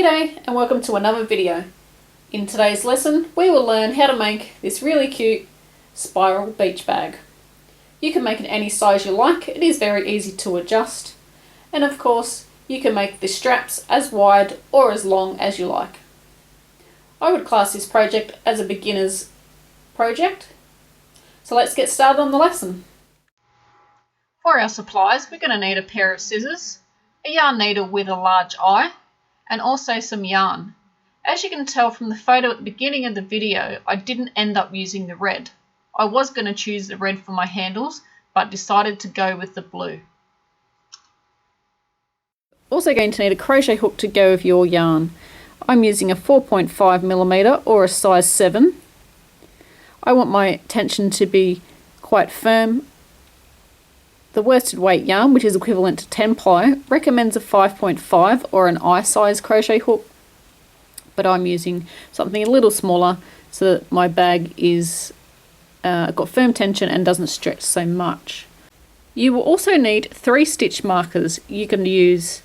G'day and welcome to another video. In today's lesson we will learn how to make this really cute spiral beach bag. You can make it any size you like, it is very easy to adjust, and of course you can make the straps as wide or as long as you like. I would class this project as a beginner's project, so let's get started on the lesson. For our supplies we're going to need a pair of scissors, a yarn needle with a large eye, and also some yarn. As you can tell from the photo at the beginning of the video, I didn't end up using the red. I was going to choose the red for my handles, but decided to go with the blue. Also going to need a crochet hook to go with your yarn. I'm using a 4.5mm or a size 7. I want my tension to be quite firm. The worsted weight yarn, which is equivalent to 10 ply, recommends a 5.5 or an eye size crochet hook, but I'm using something a little smaller so that my bag is got firm tension and doesn't stretch so much. You will also need 3 stitch markers. You can use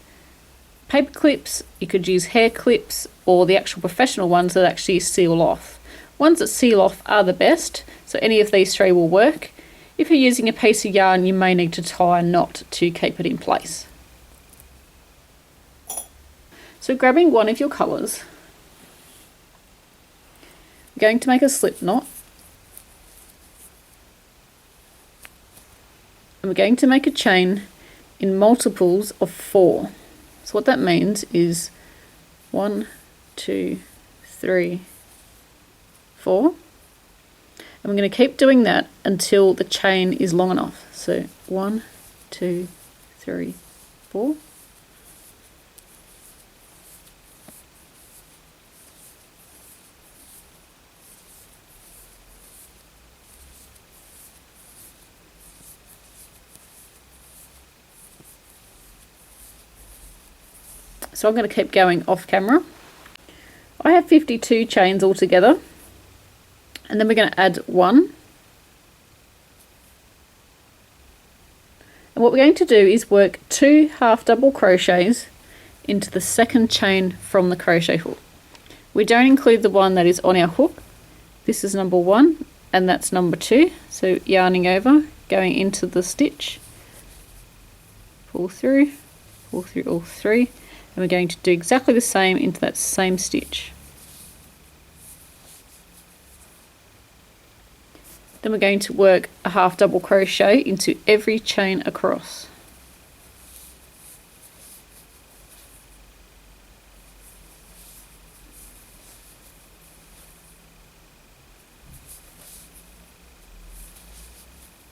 paper clips, you could use hair clips, or the actual professional ones that actually seal off. Ones that seal off are the best, so any of these 3 will work. If you're using a piece of yarn, you may need to tie a knot to keep it in place. So grabbing one of your colours, we're going to make a slip knot, and we're going to make a chain in multiples of 4. So what that means is 1, 2, 3, 4. And we're going to keep doing that until the chain is long enough. So 1, 2, 3, 4. So I'm going to keep going off camera. I have 52 chains altogether. And then we're going to add 1. And what we're going to do is work 2 half double crochets into the second chain from the crochet hook. We don't include the one that is on our hook. This is number 1 and that's number 2. So yarning over, going into the stitch, pull through all 3, and we're going to do exactly the same into that same stitch. Then we're going to work a half double crochet into every chain across.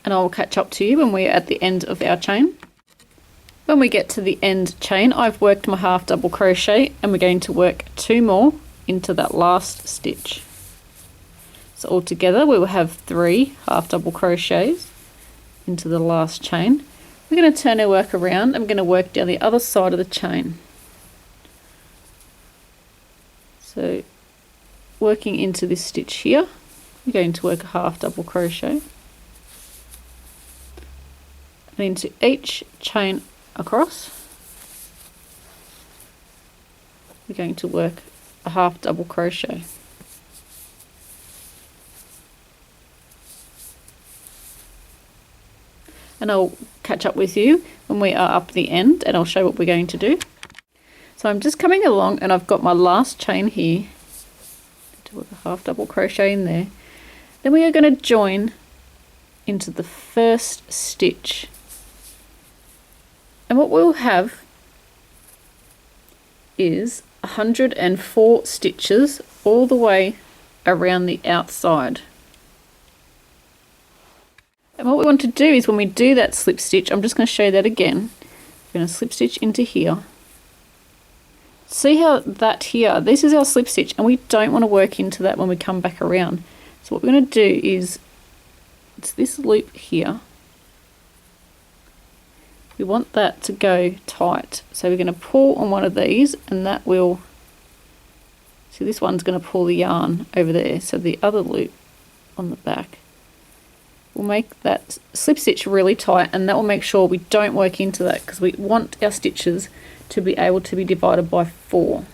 And I will catch up to you when we're at the end of our chain. When we get to the end chain, I've worked my half double crochet and we're going to work 2 more into that last stitch. So altogether we will have 3 half double crochets into the last chain. We're going to turn our work around and we're going to work down the other side of the chain. So working into this stitch here, we're going to work a half double crochet. And into each chain across, we're going to work a half double crochet. And I'll catch up with you when we are up the end and I'll show what we're going to do. So I'm just coming along and I've got my last chain here. To work a half double crochet in there. Then we are going to join into the first stitch. And what we'll have is 104 stitches all the way around the outside. And what we want to do is when we do that slip stitch, I'm just going to show you that again. We're going to slip stitch into here. See how that here, this is our slip stitch and we don't want to work into that when we come back around. So what we're going to do is, it's this loop here. We want that to go tight. So we're going to pull on one of these and that will, see this one's going to pull the yarn over there. So the other loop on the back will make that slip stitch really tight, and that will make sure we don't work into that because we want our stitches to be able to be divided by 4.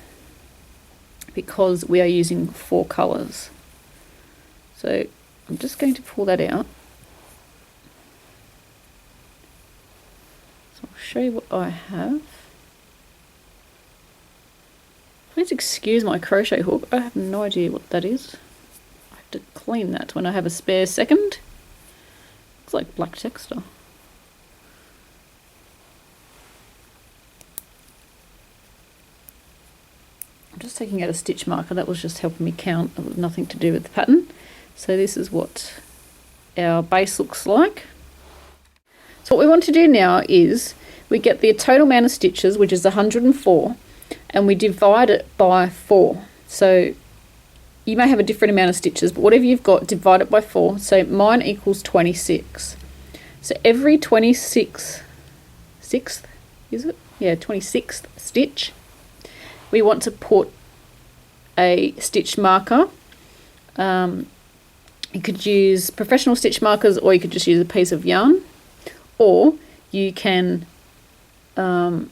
because we are using 4 colours. So I'm just going to pull that out. So I'll show you what I have. Please excuse my crochet hook. I have no idea what that is. I have to clean that when I have a spare second. Looks like black texture. I'm just taking out a stitch marker. That was just helping me count. It was nothing to do with the pattern. So this is what our base looks like. So what we want to do now is we get the total amount of stitches, which is 104, and we divide it by 4. So you may have a different amount of stitches, but whatever you've got, divide it by 4. So mine equals 26. So every 26th stitch, we want to put a stitch marker. You could use professional stitch markers, or you could just use a piece of yarn, or you can you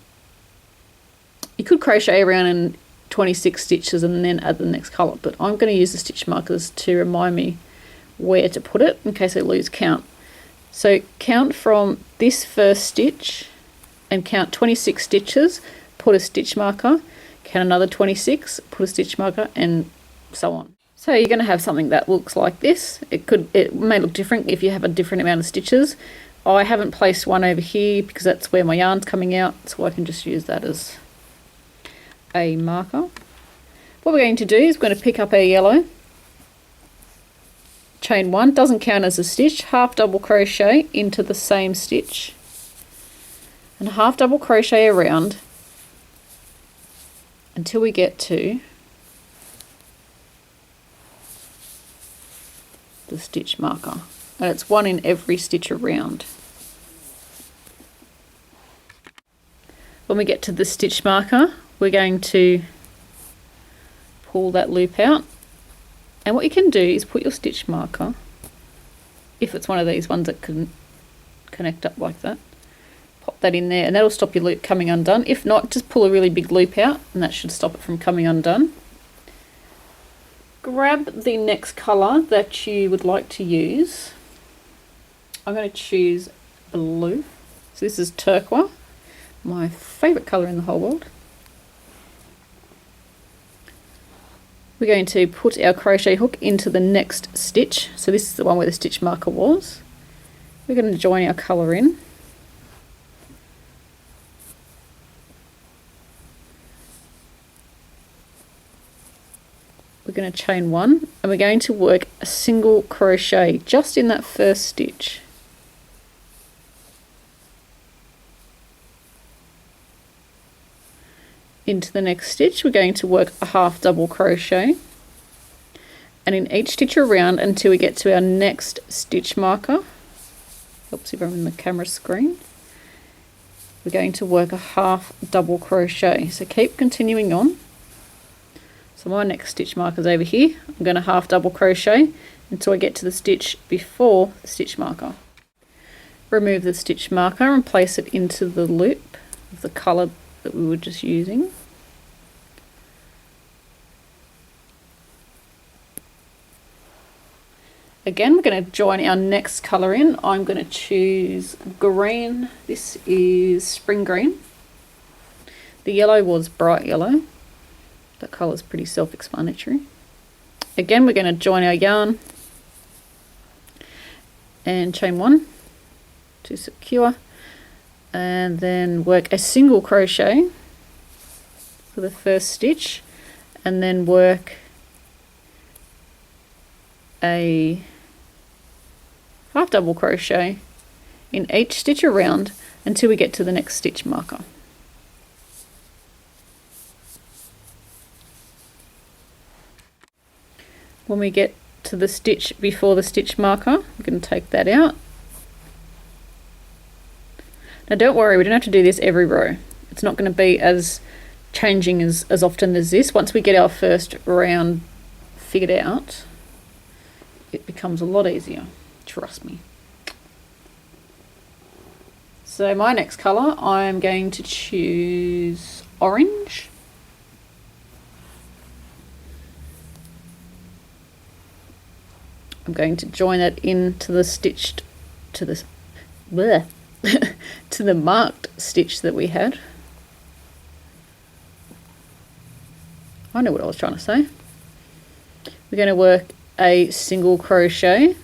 could crochet around in 26 stitches and then add the next colour, but I'm going to use the stitch markers to remind me where to put it in case I lose count. So count from this first stitch and count 26 stitches, put a stitch marker, count another 26, put a stitch marker, and so on. So you're going to have something that looks like this. It may look different if you have a different amount of stitches. I haven't placed one over here because that's where my yarn's coming out, so I can just use that as a marker. What we're going to do is we're going to pick up our yellow, chain 1, doesn't count as a stitch, half double crochet into the same stitch, and half double crochet around until we get to the stitch marker, and it's 1 in every stitch around. When we get to the stitch marker, we're going to pull that loop out, and what you can do is put your stitch marker, if it's one of these ones that can connect up like that, pop that in there, and that'll stop your loop coming undone. If not, just pull a really big loop out and that should stop it from coming undone. Grab the next colour that you would like to use. I'm going to choose blue. So this is turquoise, my favourite colour in the whole world. We're going to put our crochet hook into the next stitch. So this is the one where the stitch marker was. We're going to join our colour in. We're going to chain 1, and we're going to work a single crochet just in that first stitch. Into the next stitch, we're going to work a half double crochet, and in each stitch around until we get to our next stitch marker. Helps if I'm in the camera screen. We're going to work a half double crochet. So keep continuing on. So my next stitch marker is over here. I'm going to half double crochet until I get to the stitch before the stitch marker. Remove the stitch marker and place it into the loop of the colour that we were just using. Again, we're going to join our next colour in. I'm going to choose green. This is spring green. The yellow was bright yellow. That colour is pretty self-explanatory. Again, we're going to join our yarn and chain 1 to secure, and then work a single crochet for the first stitch, and then work a half double crochet in each stitch around until we get to the next stitch marker. When we get to the stitch before the stitch marker, we're going to take that out. Now don't worry, we don't have to do this every row. It's not going to be as changing as often as this. Once we get our first round figured out, it becomes a lot easier, trust me. So my next colour, I'm going to choose orange. I'm going to join it into the stitched, to this, bleh, to the marked stitch that we had. I know what I was trying to say. We're going to work a single crochet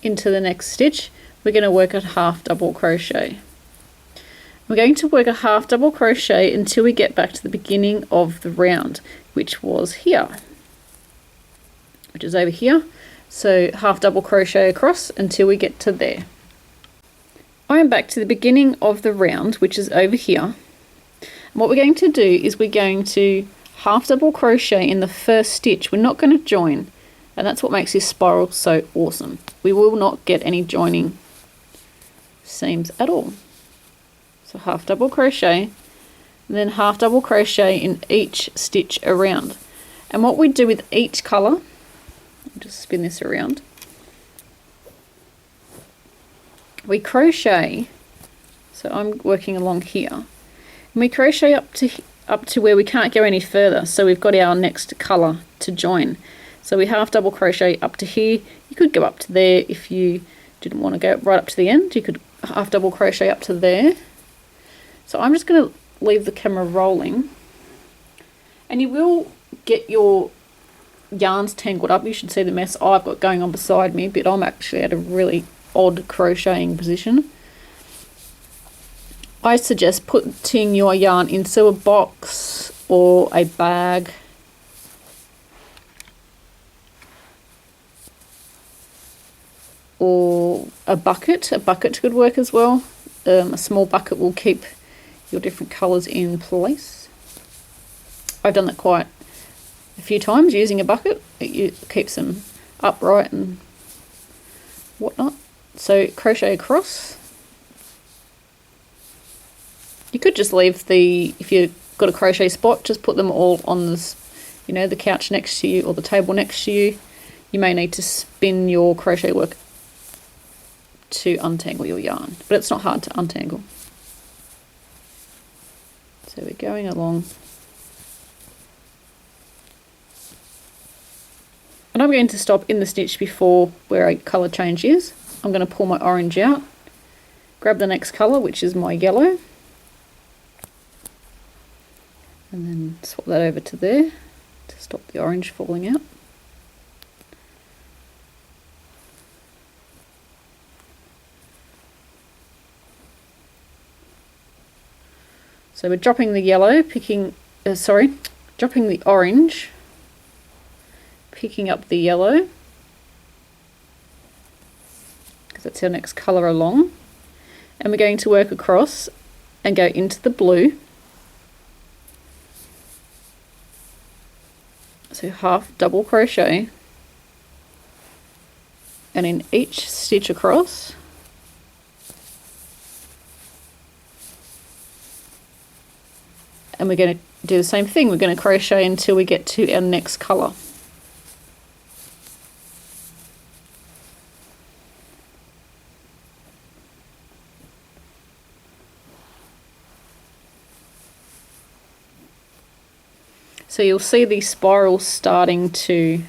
into the next stitch. We're going to work a half double crochet. We're going to work a half double crochet until we get back to the beginning of the round, which was here, which is over here. So half double crochet across until we get to there. I am back to the beginning of the round, which is over here. And what we're going to do is we're going to half double crochet in the first stitch. We're not going to join, and that's what makes this spiral so awesome. We will not get any joining seams at all. So half double crochet, and then half double crochet in each stitch around. And what we do with each colour, I'll just spin this around, we crochet, so I'm working along here, and we crochet up to where we can't go any further, so we've got our next colour to join. So we half double crochet up to here. You could go up to there if you didn't want to go right up to the end. You could half double crochet up to there. So I'm just going to leave the camera rolling, and you will get your yarns tangled up. You should see the mess I've got going on beside me, but I'm actually at a really odd crocheting position. I suggest putting your yarn into a box or a bag, or a bucket. A bucket could work as well. A small bucket will keep your different colours in place. I've done that quite a few times using a bucket. It keeps them upright and whatnot. So crochet across. You could just leave if you've got a crochet spot, just put them all on this, the couch next to you or the table next to you. You may need to spin your crochet work to untangle your yarn, but it's not hard to untangle. So we're going along. And I'm going to stop in the stitch before where a colour change is. I'm going to pull my orange out, grab the next colour, which is my yellow, and then swap that over to there to stop the orange falling out. So we're dropping the yellow, dropping the orange, picking up the yellow, because that's our next colour along, and we're going to work across and go into the blue. So half double crochet, and in each stitch across, and we're going to do the same thing. We're going to crochet until we get to our next colour. So you'll see these spirals starting to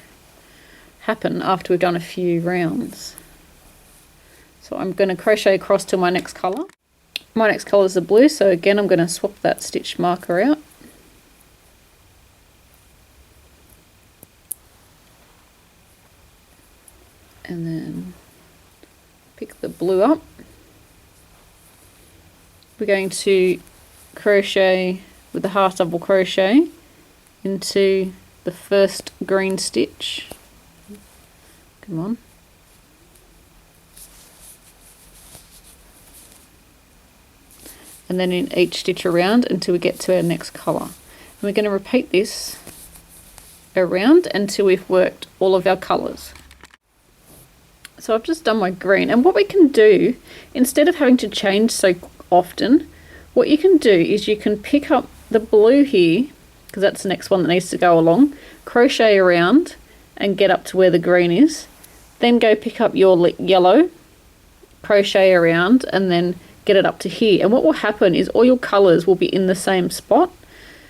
happen after we've done a few rounds. So I'm going to crochet across to my next colour. My next colour is the blue, so again I'm going to swap that stitch marker out. And then pick the blue up. We're going to crochet with the half double crochet into the first green stitch. Come on. And then in each stitch around until we get to our next colour. And we're going to repeat this around until we've worked all of our colours. So I've just done my green, and what we can do, instead of having to change so often, what you can do is you can pick up the blue here, because that's the next one that needs to go along, crochet around and get up to where the green is, then go pick up your yellow, crochet around, and then get it up to here. And what will happen is all your colours will be in the same spot.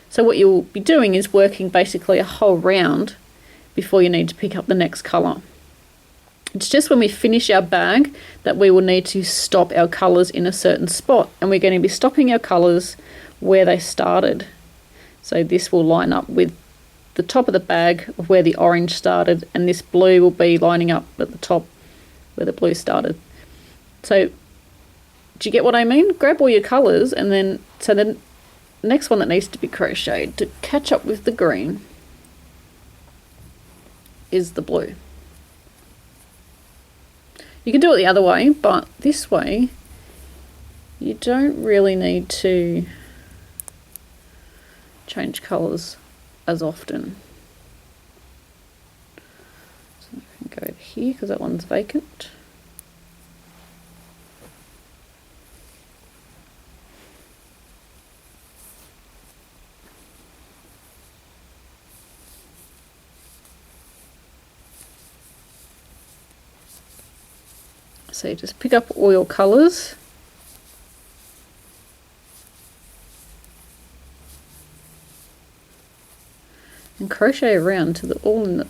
So what you'll be doing is working basically a whole round before you need to pick up the next colour. It's just when we finish our bag that we will need to stop our colours in a certain spot, and we're going to be stopping our colours where they started. So this will line up with the top of the bag of where the orange started, and this blue will be lining up at the top where the blue started. So do you get what I mean? Grab all your colours, and then so the next one that needs to be crocheted to catch up with the green is the blue. You can do it the other way, but this way you don't really need to change colours as often. So I can go over here because that one's vacant. So you just pick up all your colours. And crochet around to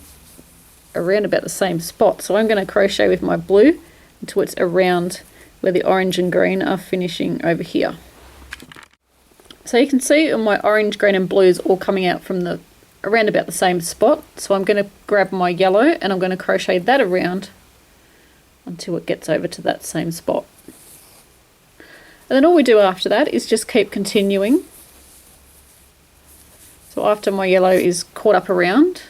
around about the same spot. So I'm going to crochet with my blue until it's around where the orange and green are finishing over here. So you can see my orange, green and blue is all coming out from around about the same spot. So I'm going to grab my yellow and I'm going to crochet that around until it gets over to that same spot. And then all we do after that is just keep continuing. So after my yellow is caught up around,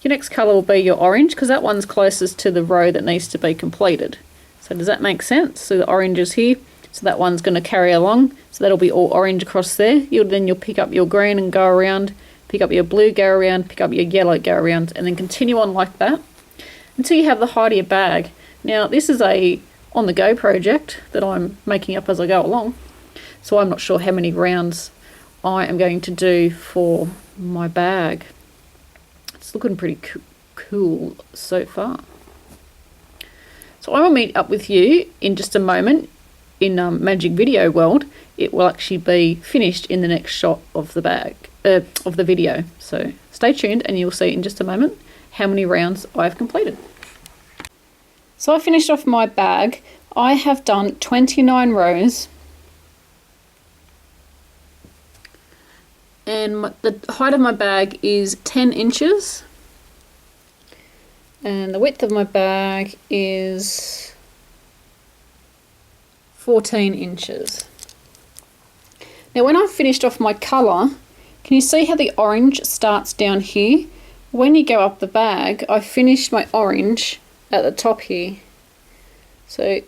your next colour will be your orange, because that one's closest to the row that needs to be completed. So does that make sense? So the orange is here, so that one's going to carry along, so that'll be all orange across there. Then you'll pick up your green and go around, pick up your blue, go around, pick up your yellow, go around, and then continue on like that until you have the height of your bag. Now this is a on-the-go project that I'm making up as I go along, so I'm not sure how many rounds I am going to do for my bag. It's looking pretty cool so far. So I will meet up with you in just a moment in Magic Video World. It will actually be finished in the next shot of the bag, of the video. So stay tuned and you'll see in just a moment how many rounds I've completed. So I finished off my bag. I have done 29 rows. And the height of my bag is 10 inches. And the width of my bag is 14 inches. Now when I've finished off my colour, can you see how the orange starts down here? When you go up the bag, I finished my orange at the top here. So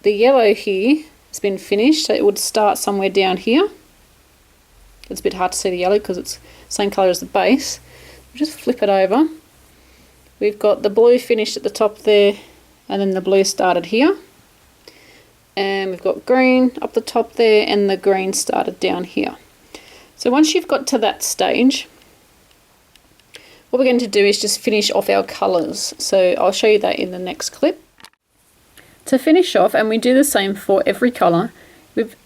the yellow here has been finished, so it would start somewhere down here. It's a bit hard to see the yellow because it's the same colour as the base. We'll just flip it over. We've got the blue finished at the top there, and then the blue started here. And we've got green up the top there, and the green started down here. So once you've got to that stage, what we're going to do is just finish off our colours. So I'll show you that in the next clip. To finish off, and we do the same for every colour, we've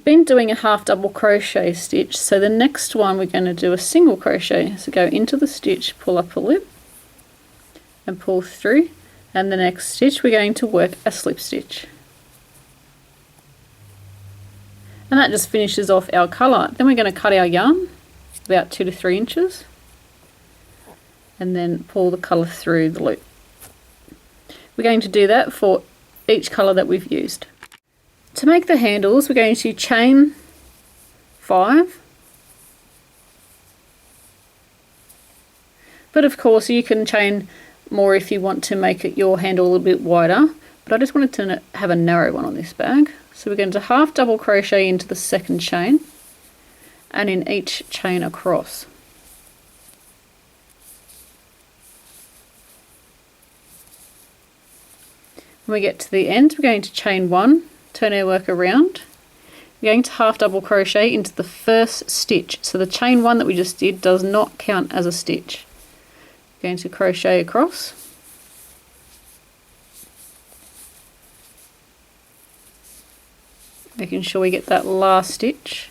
been doing a half double crochet stitch. So the next one we're going to do a single crochet. So go into the stitch, pull up a loop and pull through, and the next stitch we're going to work a slip stitch. And that just finishes off our colour. Then we're going to cut our yarn about 2 to 3 inches and then pull the colour through the loop. We're going to do that for each colour that we've used. To make the handles, we're going to chain 5. But of course you can chain more if you want to make it your handle a little bit wider. But I just wanted to have a narrow one on this bag. So we're going to half double crochet into the second chain and in each chain across. When we get to the end, we're going to chain 1, turn our work around. We're going to half double crochet into the first stitch. So the chain 1 that we just did does not count as a stitch. We're going to crochet across. Making sure we get that last stitch.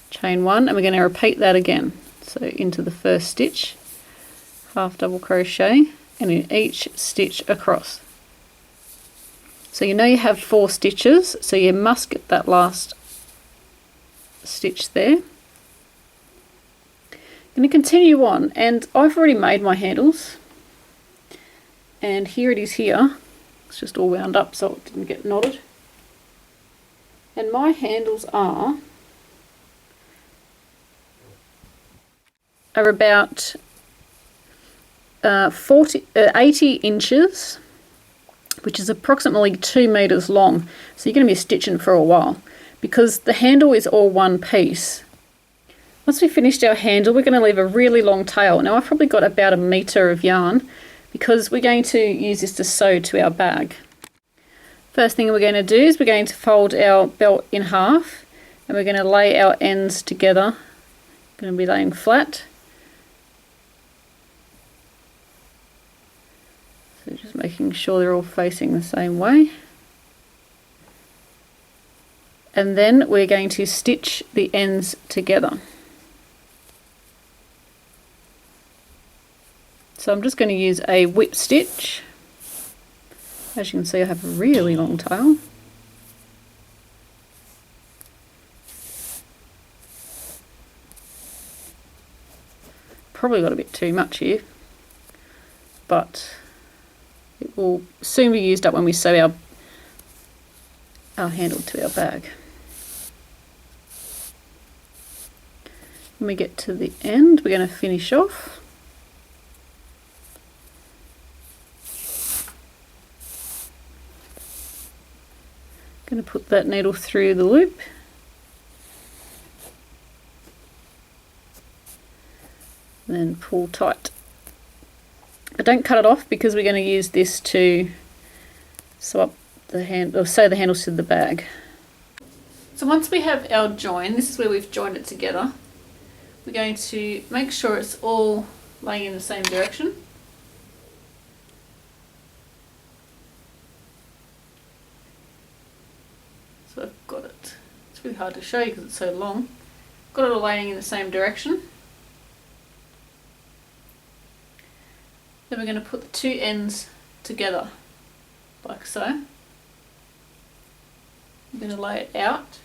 Chain 1, and we're going to repeat that again. So into the first stitch, half double crochet, and in each stitch across. So you know you have 4 stitches, so you must get that last stitch there. I'm going to continue on, and I've already made my handles, and here it is here. It's just all wound up so it didn't get knotted. And my handles are about 80 inches, which is approximately 2 meters long. So you're going to be stitching for a while because the handle is all one piece. Once we finished our handle, we're going to leave a really long tail. Now I've probably got about 1 meter of yarn because we're going to use this to sew to our bag. First thing we're going to do is we're going to fold our belt in half, and we're going to lay our ends together. Going to be laying flat. So just making sure they're all facing the same way. And then we're going to stitch the ends together. So I'm just going to use a whip stitch. As you can see, I have a really long tail. Probably got a bit too much here, but it will soon be used up when we sew our handle to our bag. When we get to the end, we're going to finish off. Going to put that needle through the loop. Then pull tight. But don't cut it off because we're going to use this to sew up the sew the handles to the bag. So once we have our join, this is where we've joined it together. We're going to make sure it's all laying in the same direction. So I've got it. It's really hard to show you because it's so long. Got it all laying in the same direction. Then we're going to put the 2 ends together, like so. I'm going to lay it out.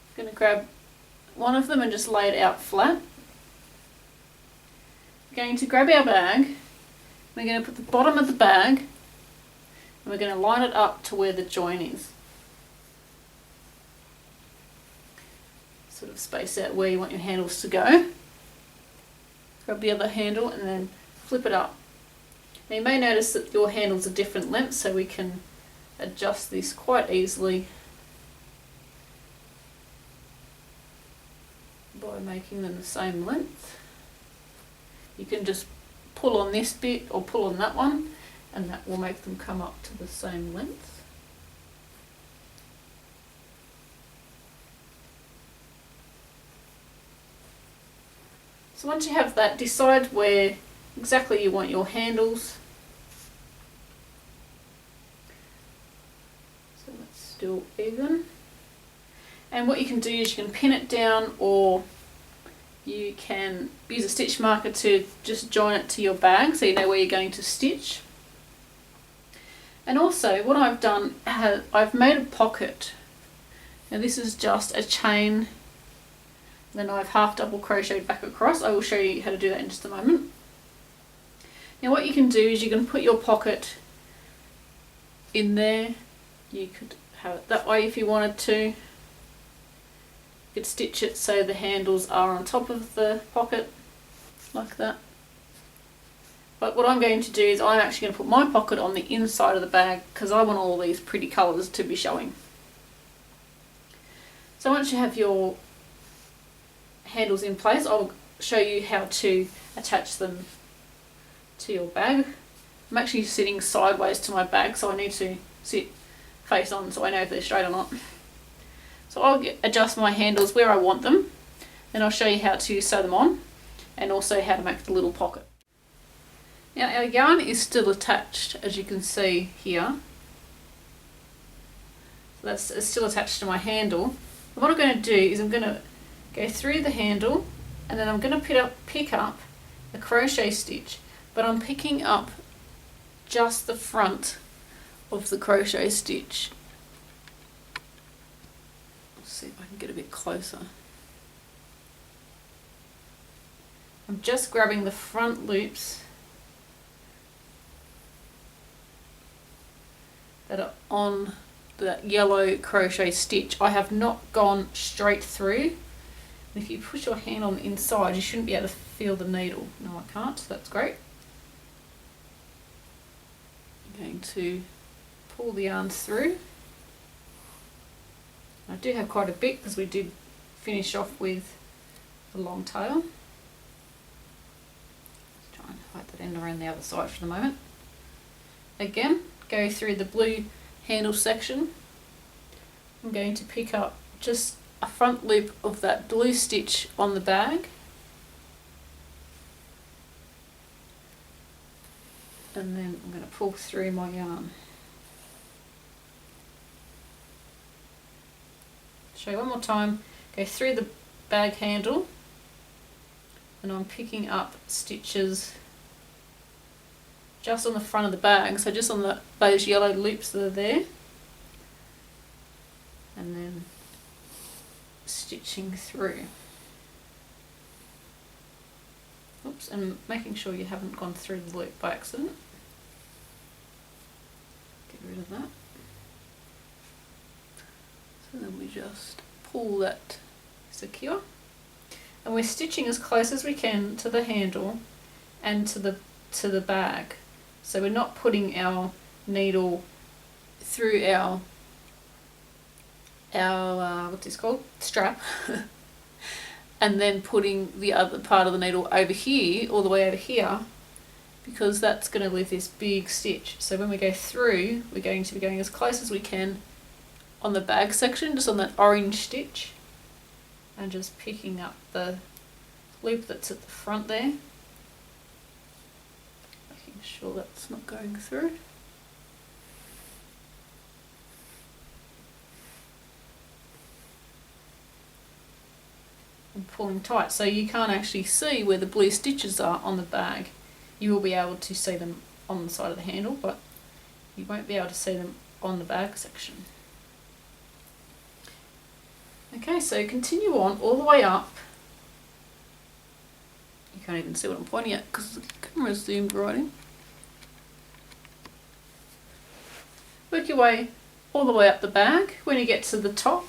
I'm going to grab one of them and just lay it out flat. We're going to grab our bag. We're going to put the bottom of the bag and we're going to line it up to where the join is. Sort of space out where you want your handles to go. Grab the other handle and then flip it up. Now you may notice that your handles are different lengths, so we can adjust this quite easily by making them the same length. You can just pull on this bit or pull on that one, and that will make them come up to the same length. So once you have that, decide where exactly you want your handles. So that's still even. And what you can do is you can pin it down, or you can use a stitch marker to just join it to your bag so you know where you're going to stitch. And also what I've done, I've made a pocket. Now this is just a chain, then I've half double crocheted back across. I will show you how to do that in just a moment. Now what you can do is you can put your pocket in there. You could have it that way if you wanted to. You could stitch it so the handles are on top of the pocket, like that. But what I'm going to do is I'm actually going to put my pocket on the inside of the bag because I want all these pretty colours to be showing. So once you have your handles in place, I'll show you how to attach them to your bag. I'm actually sitting sideways to my bag, so I need to sit face on so I know if they're straight or not. So I'll adjust my handles where I want them, then I'll show you how to sew them on and also how to make the little pocket. Now our yarn is still attached, as you can see here. So it's still attached to my handle. And what I'm going to do is I'm going to go through the handle and then I'm going to pick up a crochet stitch, but I'm picking up just the front of the crochet stitch. Let's see if I can get a bit closer. I'm just grabbing the front loops that are on the yellow crochet stitch. I have not gone straight through. If you push your hand on the inside, you shouldn't be able to feel the needle. No, I can't, so that's great. I'm going to pull the yarns through. I do have quite a bit because we did finish off with the long tail. Let's try and hide that end around the other side for the moment. Again, go through the blue handle section. I'm going to pick up just a front loop of that blue stitch on the bag, and then I'm going to pull through my yarn. Show you one more time. Go through the bag handle, and I'm picking up stitches just on the front of the bag, so just on those yellow loops that are there, and then stitching through. Oops, and making sure you haven't gone through the loop by accident. Get rid of that. So then we just pull that secure, and we're stitching as close as we can to the handle and to the bag. So we're not putting our needle through our what's this called? Strap. And then putting the other part of the needle over here, all the way over here, because that's going to leave this big stitch. So when we go through, we're going to be going as close as we can on the bag section, just on that orange stitch, and just picking up the loop that's at the front there, making sure that's not going through. And pulling tight, so you can't actually see where the blue stitches are on the bag. You will be able to see them on the side of the handle, but you won't be able to see them on the bag section. Okay, so continue on all the way up. You can't even see what I'm pointing at because the camera's zoomed right in. Work your way all the way up the bag. When you get to the top,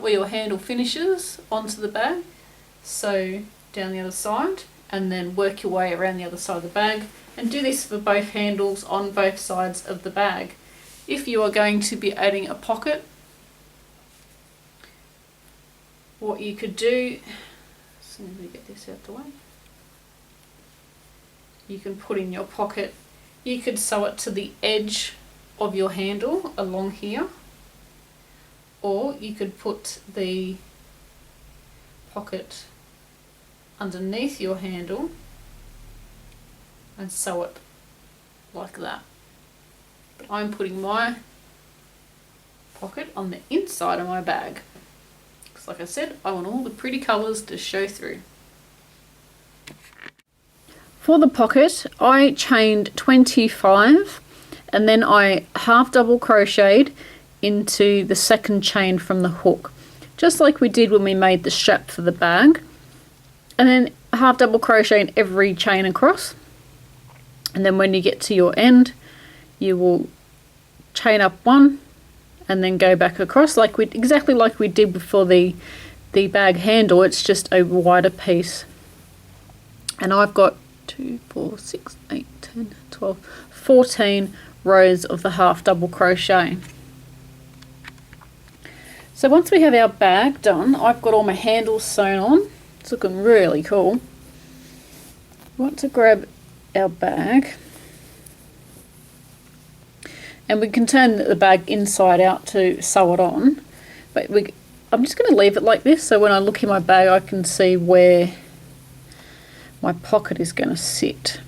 where your handle finishes onto the bag, sew down the other side, and then work your way around the other side of the bag, and do this for both handles on both sides of the bag. If you are going to be adding a pocket, what you could do, as soon as we get this out the way, you can put in your pocket, you could sew it to the edge of your handle along here, or you could put the pocket underneath your handle and sew it like that. But I'm putting my pocket on the inside of my bag because, like I said, I want all the pretty colours to show through. For the pocket, I chained 25 and then I half double crocheted into the second chain from the hook, just like we did when we made the strap for the bag, and then half double crochet in every chain across, and then when you get to your end you will chain up one and then go back across exactly like we did before the bag handle. It's just a wider piece, and I've got 2, 4, 6, 8, 10, 12, 14 rows of the half double crochet. So once we have our bag done, I've got all my handles sewn on. It's looking really cool. We want to grab our bag, and we can turn the bag inside out to sew it on, but I'm just going to leave it like this so when I look in my bag I can see where my pocket is going to sit.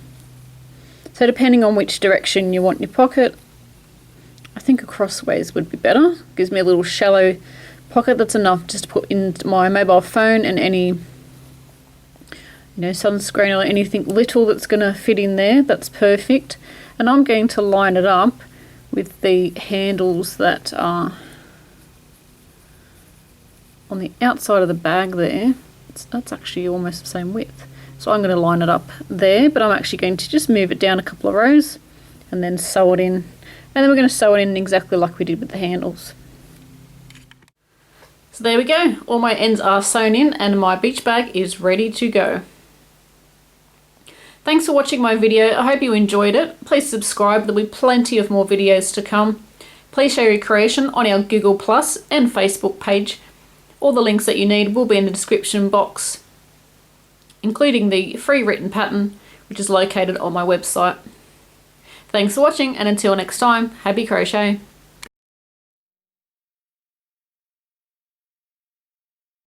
So depending on which direction you want your pocket, I think a crossways would be better. Gives me a little shallow pocket that's enough just to put in my mobile phone and any sunscreen or anything little that's going to fit in there. That's perfect. And I'm going to line it up with the handles that are on the outside of the bag there. That's actually almost the same width. So I'm going to line it up there, but I'm actually going to just move it down a couple of rows and then sew it in. And then we're going to sew it in exactly like we did with the handles. So there we go. All my ends are sewn in and my beach bag is ready to go. Thanks for watching my video. I hope you enjoyed it. Please subscribe. There'll be plenty of more videos to come. Please share your creation on our Google Plus and Facebook page. All the links that you need will be in the description box, including the free written pattern, which is located on my website. Thanks for watching, and until next time, happy crochet!